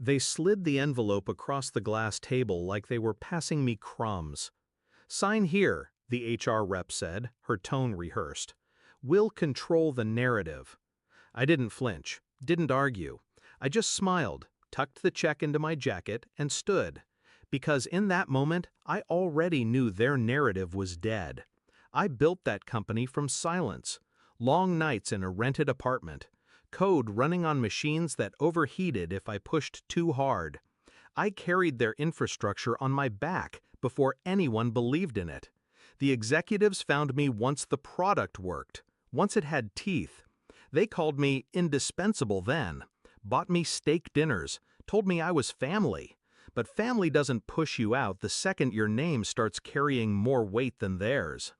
They slid the envelope across the glass table like they were passing me crumbs. "Sign here," the HR rep said, her tone rehearsed. "We'll control the narrative." I didn't flinch, didn't argue. I just smiled, tucked the check into my jacket, and stood. Because in that moment, I already knew their narrative was dead. I built that company from silence. Long nights in a rented apartment. Code running on machines that overheated if I pushed too hard. I carried their infrastructure on my back before anyone believed in it. The executives found me once the product worked, once it had teeth. They called me indispensable then, bought me steak dinners, told me I was family. But family doesn't push you out the second your name starts carrying more weight than theirs.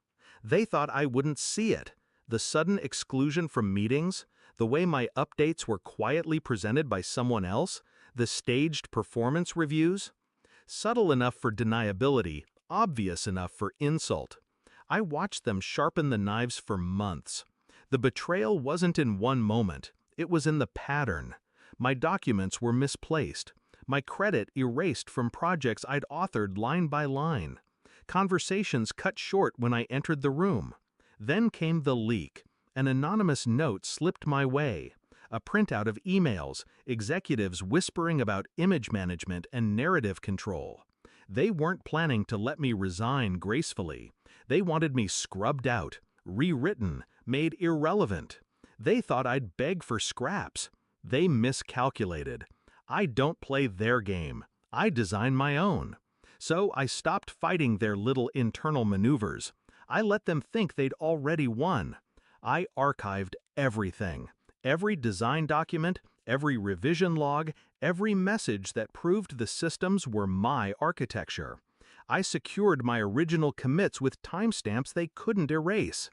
They thought I wouldn't see it. The sudden exclusion from meetings, the way my updates were quietly presented by someone else, the staged performance reviews. Subtle enough for deniability, obvious enough for insult. I watched them sharpen the knives for months. The betrayal wasn't in one moment, it was in the pattern. My documents were misplaced. My credit erased from projects I'd authored line by line. Conversations cut short when I entered the room. Then came the leak. An anonymous note slipped my way. A printout of emails, executives whispering about image management and narrative control. They weren't planning to let me resign gracefully. They wanted me scrubbed out, rewritten, made irrelevant. They thought I'd beg for scraps. They miscalculated. I don't play their game. I design my own. So I stopped fighting their little internal maneuvers. I let them think they'd already won. I archived everything. Every design document, every revision log, every message that proved the systems were my architecture. I secured my original commits with timestamps they couldn't erase.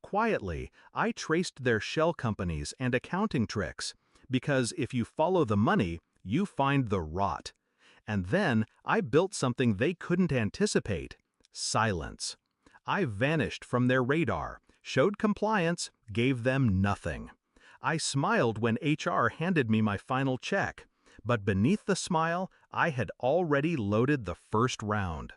Quietly, I traced their shell companies and accounting tricks, because if you follow the money, you find the rot. And then I built something they couldn't anticipate: silence. I vanished from their radar, showed compliance, gave them nothing. I smiled when HR handed me my final check, but beneath the smile, I had already loaded the first round.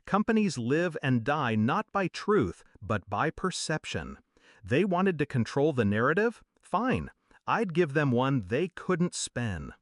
Companies live and die not by truth, but by perception. They wanted to control the narrative? Fine. I'd give them one they couldn't spin.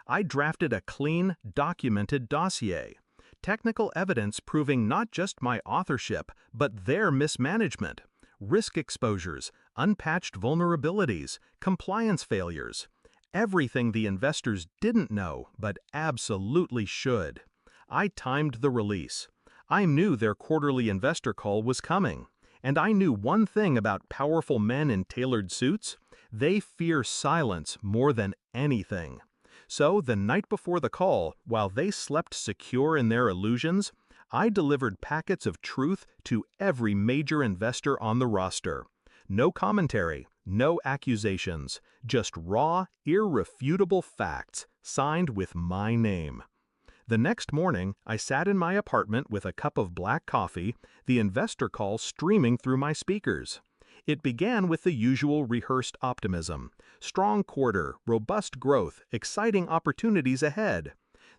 I drafted a clean, documented dossier. Technical evidence proving not just my authorship, but their mismanagement. Risk exposures, unpatched vulnerabilities, compliance failures. Everything the investors didn't know, but absolutely should. I timed the release. I knew their quarterly investor call was coming. And I knew one thing about powerful men in tailored suits: they fear silence more than anything. So the night before the call, while they slept secure in their illusions, I delivered packets of truth to every major investor on the roster. No commentary, no accusations, just raw, irrefutable facts, signed with my name. The next morning, I sat in my apartment with a cup of black coffee, the investor call streaming through my speakers. It began with the usual rehearsed optimism: strong quarter, robust growth, exciting opportunities ahead.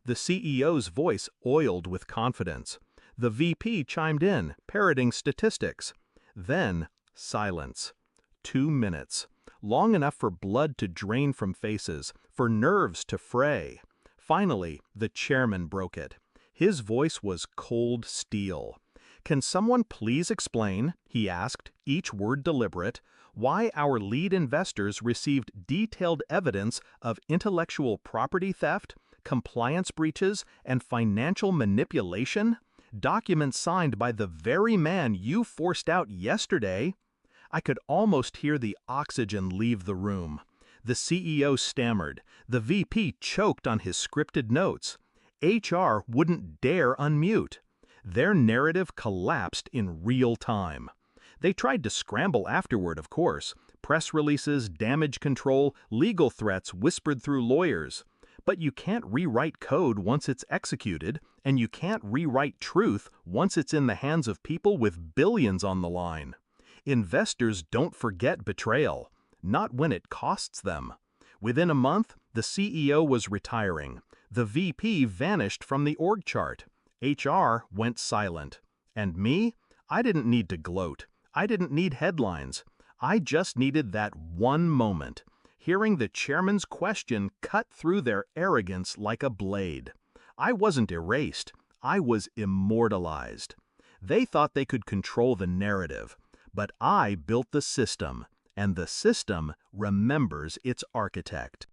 The CEO's voice oiled with confidence. The VP chimed in, parroting statistics. Then, silence. 2 minutes. Long enough for blood to drain from faces, for nerves to fray. Finally, the chairman broke it. His voice was cold steel. "Can someone please explain," he asked, each word deliberate, "why our lead investors received detailed evidence of intellectual property theft, compliance breaches, and financial manipulation? Documents signed by the very man you forced out yesterday?" I could almost hear the oxygen leave the room. The CEO stammered. The VP choked on his scripted notes. HR wouldn't dare unmute. Their narrative collapsed in real time. They tried to scramble afterward, of course. Press releases, damage control, legal threats whispered through lawyers. But you can't rewrite code once it's executed, and you can't rewrite truth once it's in the hands of people with billions on the line. Investors don't forget betrayal, not when it costs them. Within a month, the CEO was retiring. The VP vanished from the org chart. HR went silent. And me? I didn't need to gloat. I didn't need headlines. I just needed that one moment, hearing the chairman's question cut through their arrogance like a blade. I wasn't erased. I was immortalized. They thought they could control the narrative, but I built the system, and the system remembers its architect.